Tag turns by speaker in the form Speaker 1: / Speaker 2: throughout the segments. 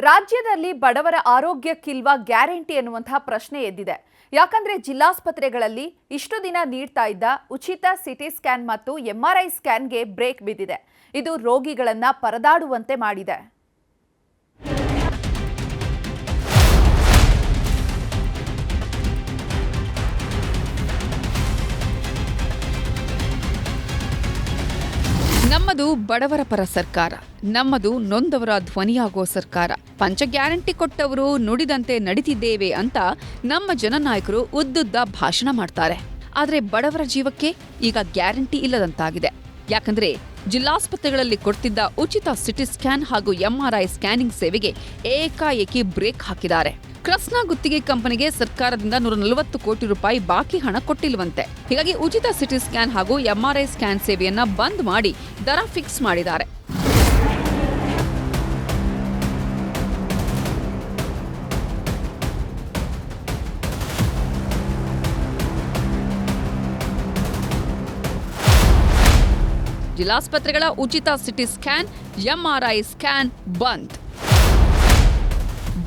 Speaker 1: ರಾಜ್ಯದಲ್ಲಿ ಬಡವರ ಆರೋಗ್ಯಕ್ಕಿಲ್ವಾ ಗ್ಯಾರಂಟಿ ಎನ್ನುವಂತಹ ಪ್ರಶ್ನೆ ಎದ್ದಿದೆ. ಯಾಕಂದ್ರೆ ಜಿಲ್ಲಾಸ್ಪತ್ರೆಗಳಲ್ಲಿ ಇಷ್ಟು ದಿನ ನೀಡ್ತಾ ಇದ್ದ ಉಚಿತ ಸಿಟಿ ಸ್ಕ್ಯಾನ್ ಮತ್ತು ಎಂಆರ್ಐ ಸ್ಕ್ಯಾನ್ಗೆ ಬ್ರೇಕ್ ಬಿದ್ದಿದೆ. ಇದು ರೋಗಿಗಳನ್ನ ಪರದಾಡುವಂತೆ ಮಾಡಿದೆ. ನಮ್ಮದು ಬಡವರ ಪರ ಸರ್ಕಾರ, ನಮ್ಮದು ನೊಂದವರ ಧ್ವನಿಯಾಗೋ ಸರ್ಕಾರ. ಪಂಚ ಗ್ಯಾರಂಟಿ ಕೊಟ್ಟವರು ನುಡಿದಂತೆ ನಡೀತಿದ್ದೇವೆ ಅಂತ ನಮ್ಮ ಜನನಾಯಕರು ಉದ್ದುದ್ದ ಭಾಷಣ ಮಾಡ್ತಾರೆ. ಆದ್ರೆ ಬಡವರ ಜೀವಕ್ಕೆ ಈಗ ಗ್ಯಾರಂಟಿ ಇಲ್ಲದಂತಾಗಿದೆ. ಯಾಕಂದ್ರೆ ಜಿಲ್ಲಾಸ್ಪತ್ರೆಗಳಲ್ಲಿ ಕೊಡ್ತಿದ್ದ ಉಚಿತ ಸಿಟಿ ಸ್ಕ್ಯಾನ್ ಹಾಗೂ ಎಂಆರ್ಐ ಸ್ಕ್ಯಾನಿಂಗ್ ಸೇವೆಗೆ ಏಕಾಏಕಿ ಬ್ರೇಕ್ ಹಾಕಿದ್ದಾರೆ. ಕ್ರಸ್ನಾ ಗುತ್ತಿಗೆ ಕಂಪನಿಗೆ ಸರ್ಕಾರದಿಂದ 140 ಕೋಟಿ ರೂಪಾಯಿ ಬಾಕಿ ಹಣ ಕೊಟ್ಟಿಲ್ವಂತೆ. ಹೀಗಾಗಿ ಉಚಿತ ಸಿಟಿ ಸ್ಕ್ಯಾನ್ ಹಾಗೂ ಎಂಆರ್ಐ ಸ್ಕ್ಯಾನ್ ಸೇವೆಯನ್ನ ಬಂದ್ ಮಾಡಿ ದರ ಫಿಕ್ಸ್ ಮಾಡಿದ್ದಾರೆ. ಜಿಲ್ಲಾಸ್ಪತ್ರೆಗಳ ಉಚಿತ ಸಿಟಿ ಸ್ಕ್ಯಾನ್, ಎಂಆರ್ಐ ಸ್ಕ್ಯಾನ್ ಬಂದ್.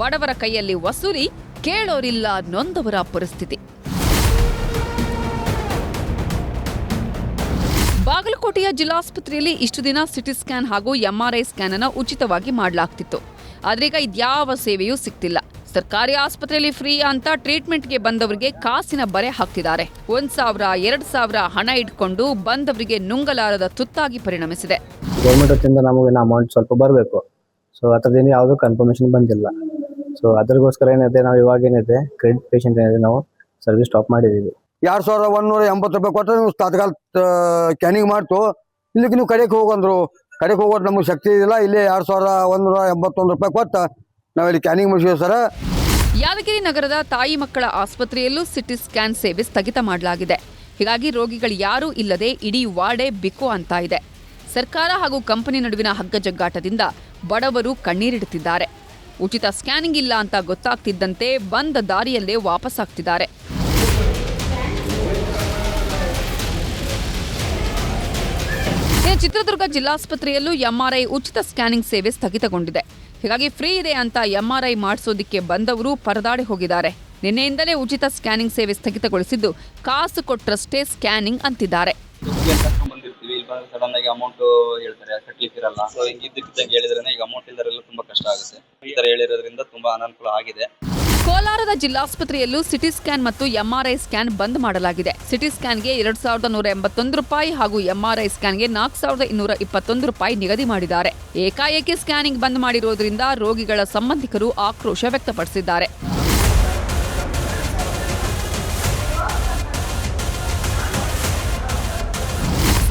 Speaker 1: ಬಡವರ ಕೈಯಲ್ಲಿ ವಸೂಲಿ, ಕೇಳೋರಿಲ್ಲ ನೊಂದವರ ಪರಿಸ್ಥಿತಿ. ಬಾಗಲಕೋಟೆಯ ಜಿಲ್ಲಾಸ್ಪತ್ರೆಯಲ್ಲಿ ಇಷ್ಟು ದಿನ ಸಿಟಿ ಸ್ಕ್ಯಾನ್ ಹಾಗೂ ಎಂಆರ್ಐ ಸ್ಕ್ಯಾನ್ ಅನ್ನು ಉಚಿತವಾಗಿ ಮಾಡಲಾಗ್ತಿತ್ತು. ಆದ್ರೀಗ ಇದ್ಯಾವ ಸೇವೆಯೂ ಸಿಗ್ತಿಲ್ಲ. ಸರ್ಕಾರಿ ಆಸ್ಪತ್ರೆಯಲ್ಲಿ ಫ್ರೀ ಅಂತ ಟ್ರೀಟ್ಮೆಂಟ್ಗೆ ಬಂದವರಿಗೆ ಕಾಸಿನ ಬರೆ ಹಾಕ್ತಿದ್ದಾರೆ. 1,000, 2,000 ಹಣ ಇಟ್ಕೊಂಡು ಬಂದವರಿಗೆ ನುಂಗಲಾರದ ತುತ್ತಾಗಿ ಪರಿಣಮಿಸಿದೆ.
Speaker 2: ಗೌರ್ಮೆಂಟ್ ನಮಗೆ ಅಮೌಂಟ್ ಸ್ವಲ್ಪ ಬರಬೇಕು. ಸೊ ಅದರದೇನು ಯಾವುದೂ ಕನ್ಫರ್ಮೇಷನ್ ಬಂದಿಲ್ಲ. ಸೊ ಅದಕ್ಕೋಸ್ಕರ ಏನಿದೆ, ನಾವು ಇವಾಗ ಏನಿದೆ ಕ್ರೆಡಿಟ್ ಪೇಷಂಟ್ ಏನಿದೆ ನಾವು ಸರ್ವಿಸ್ ಸ್ಟಾಪ್ ಮಾಡಿದ್ದೀವಿ.
Speaker 3: 2,180 ರೂಪಾಯಿ ಕೊಟ್ಟರೆ ನೀವು ತಾತ್ಕಾಲ ಸ್ಕ್ಯಾನಿಂಗ್ ಮಾಡ್ತು. ಇಲ್ಲಿಗೆ ನೀವು ಕಡೆಗೆ ಹೋಗಂದ್ರು, ಕಡೆಗೆ ಹೋಗೋದು ನಮಗೆ ಶಕ್ತಿ ಇಲ್ಲ. ಇಲ್ಲಿ 2,181 ರೂಪಾಯಿ ಕೊಟ್ಟ ನಾವಿಲ್ಲಿ ಸ್ಕ್ಯಾನಿಂಗ್ ಮಾಡಿಸಿದ್ವಿ ಸರ್.
Speaker 1: ಯಾದಗಿರಿ ನಗರದ ತಾಯಿ ಮಕ್ಕಳ ಆಸ್ಪತ್ರೆಯಲ್ಲೂ ಸಿಟಿ ಸ್ಕ್ಯಾನ್ ಸೇವೆ ಸ್ಥಗಿತ ಮಾಡಲಾಗಿದೆ. ಹೀಗಾಗಿ ರೋಗಿಗಳು ಯಾರೂ ಇಲ್ಲದೆ ಇಡೀ ವಾರ್ಡೇ ಬಿಕೋ ಅಂತ ಇದೆ. ಸರ್ಕಾರ ಹಾಗೂ ಕಂಪನಿ ನಡುವಿನ ಹಗ್ಗಜಗ್ಗಾಟದಿಂದ ಬಡವರು ಕಣ್ಣೀರಿಡುತ್ತಿದ್ದಾರೆ. ಉಚಿತ ಸ್ಕ್ಯಾನಿಂಗ್ ಇಲ್ಲ ಅಂತ ಗೊತ್ತಾಗ್ತಿದ್ದಂತೆ ಬಂದ ದಾರಿಯಲ್ಲೇ ವಾಪಸ್ಸಾಗ್ತಿದ್ದಾರೆ. ಚಿತ್ರದುರ್ಗ ಜಿಲ್ಲಾಸ್ಪತ್ರೆಯಲ್ಲೂ ಎಂಆರ್ಐ ಉಚಿತ ಸ್ಕ್ಯಾನಿಂಗ್ ಸೇವೆ ಸ್ಥಗಿತಗೊಂಡಿದೆ. ಹೀಗಾಗಿ ಫ್ರೀ ಇದೆ ಅಂತ ಎಂಆರ್ಐ ಮಾಡಿಸೋದಿಕ್ಕೆ ಬಂದವರು ಪರದಾಡಿ ಹೋಗಿದ್ದಾರೆ. ನಿನ್ನೆಯಿಂದಲೇ ಉಚಿತ ಸ್ಕ್ಯಾನಿಂಗ್ ಸೇವೆ ಸ್ಥಗಿತಗೊಳಿಸಿದ್ದು ಕಾಸು ಕೊಟ್ಟರಷ್ಟೇ ಸ್ಕ್ಯಾನಿಂಗ್ ಅಂತಿದ್ದಾರೆ.
Speaker 4: ಸಡನ್ ಆಗಿ ಅಮೌಂಟ್ ಹೇಳ್ತಾರೆ, ಕಟ್ಲಿಕ್ಕಿರಲ್ಲ. ಸೊ ಹಿಂಗಿದ್ದಕ್ಕಿದ್ದಂಗೆ ಹೇಳಿದ್ರೆ ಈಗ ಅಮೌಂಟ್ ಇಲ್ಲದರೆಲ್ಲ ತುಂಬಾ ಕಷ್ಟ ಆಗುತ್ತೆ. ಈ ತರ ಹೇಳಿರೋದ್ರಿಂದ ತುಂಬಾ ಅನಾನುಕೂಲ ಆಗಿದೆ.
Speaker 1: ಕೋಲಾರದ ಜಿಲ್ಲಾಸ್ಪತ್ರೆಯಲ್ಲೂ ಸಿಟಿ ಸ್ಕ್ಯಾನ್ ಮತ್ತು ಎಂಆರ್ಐ ಸ್ಕ್ಯಾನ್ ಬಂದ್ ಮಾಡಲಾಗಿದೆ. ಸಿಟಿ ಸ್ಕ್ಯಾನ್ಗೆ 2,181 ರೂಪಾಯಿ ಹಾಗೂ ಎಂಆರ್ಐ ಸ್ಕ್ಯಾನ್ಗೆ 4,221 ರೂಪಾಯಿ ನಿಗದಿ ಮಾಡಿದ್ದಾರೆ. ಏಕಾಏಕಿ ಸ್ಕ್ಯಾನಿಂಗ್ ಬಂದ್ ಮಾಡಿರೋದ್ರಿಂದ ರೋಗಿಗಳ ಸಂಬಂಧಿಕರು ಆಕ್ರೋಶ ವ್ಯಕ್ತಪಡಿಸಿದ್ದಾರೆ.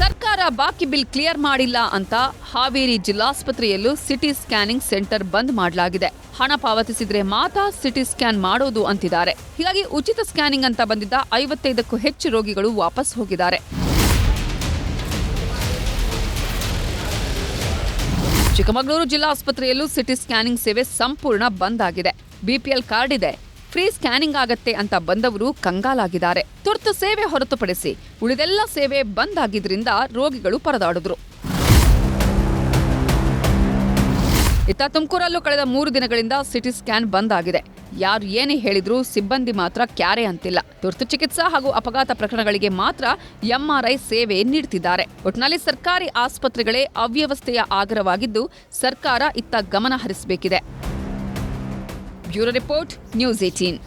Speaker 1: ಸರ್ಕಾರ ಬಾಕಿ ಬಿಲ್ ಕ್ಲಿಯರ್ ಮಾಡಿಲ್ಲ ಅಂತ ಹಾವೇರಿ ಜಿಲ್ಲಾಸ್ಪತ್ರೆಯಲ್ಲೂ ಸಿಟಿ ಸ್ಕ್ಯಾನಿಂಗ್ ಸೆಂಟರ್ ಬಂದ್ ಮಾಡಲಾಗಿದೆ. ಹಣ ಪಾವತಿಸಿದ್ರೆ ಮಾತ್ರ ಸಿಟಿ ಸ್ಕ್ಯಾನ್ ಮಾಡೋದು ಅಂತಿದ್ದಾರೆ. ಹೀಗಾಗಿ ಉಚಿತ ಸ್ಕ್ಯಾನಿಂಗ್ ಅಂತ ಬಂದಿದ್ದ 55ಕ್ಕೂ ಹೆಚ್ಚು ರೋಗಿಗಳು ವಾಪಸ್ ಹೋಗಿದ್ದಾರೆ. ಚಿಕ್ಕಮಗಳೂರು ಜಿಲ್ಲಾಸ್ಪತ್ರೆಯಲ್ಲೂ ಸಿಟಿ ಸ್ಕ್ಯಾನಿಂಗ್ ಸೇವೆ ಸಂಪೂರ್ಣ ಬಂದ್ ಆಗಿದೆ. ಬಿಪಿಎಲ್ ಕಾರ್ಡ್ ಇದೆ, ಫ್ರೀ ಸ್ಕ್ಯಾನಿಂಗ್ ಆಗತ್ತೆ ಅಂತ ಬಂದವರು ಕಂಗಾಲಾಗಿದ್ದಾರೆ. ತುರ್ತು ಸೇವೆ ಹೊರತುಪಡಿಸಿ ಉಳಿದೆಲ್ಲ ಸೇವೆ ಬಂದ್ ಆಗಿದ್ರಿಂದ ರೋಗಿಗಳು ಪರದಾಡಿದ್ರು. ಇತ್ತ ತುಮಕೂರಲ್ಲೂ ಕಳೆದ 3 ದಿನಗಳಿಂದ ಸಿಟಿ ಸ್ಕ್ಯಾನ್ ಬಂದ್ ಆಗಿದೆ. ಯಾರು ಏನೇ ಹೇಳಿದ್ರೂ ಸಿಬ್ಬಂದಿ ಮಾತ್ರ ಕ್ಯಾರೆ ಅಂತಿಲ್ಲ. ತುರ್ತು ಚಿಕಿತ್ಸಾ ಹಾಗೂ ಅಪಘಾತ ಪ್ರಕರಣಗಳಿಗೆ ಮಾತ್ರ ಎಂಆರ್ಐ ಸೇವೆ ನೀಡುತ್ತಿದ್ದಾರೆ. ಒಟ್ಟಿನಲ್ಲಿ ಸರ್ಕಾರಿ ಆಸ್ಪತ್ರೆಗಳೇ ಅವ್ಯವಸ್ಥೆಯ ಆಗರವಾಗಿದ್ದು ಸರ್ಕಾರ ಇತ್ತ ಗಮನ ಹರಿಸಬೇಕಿದೆ. Bureau report, news 18.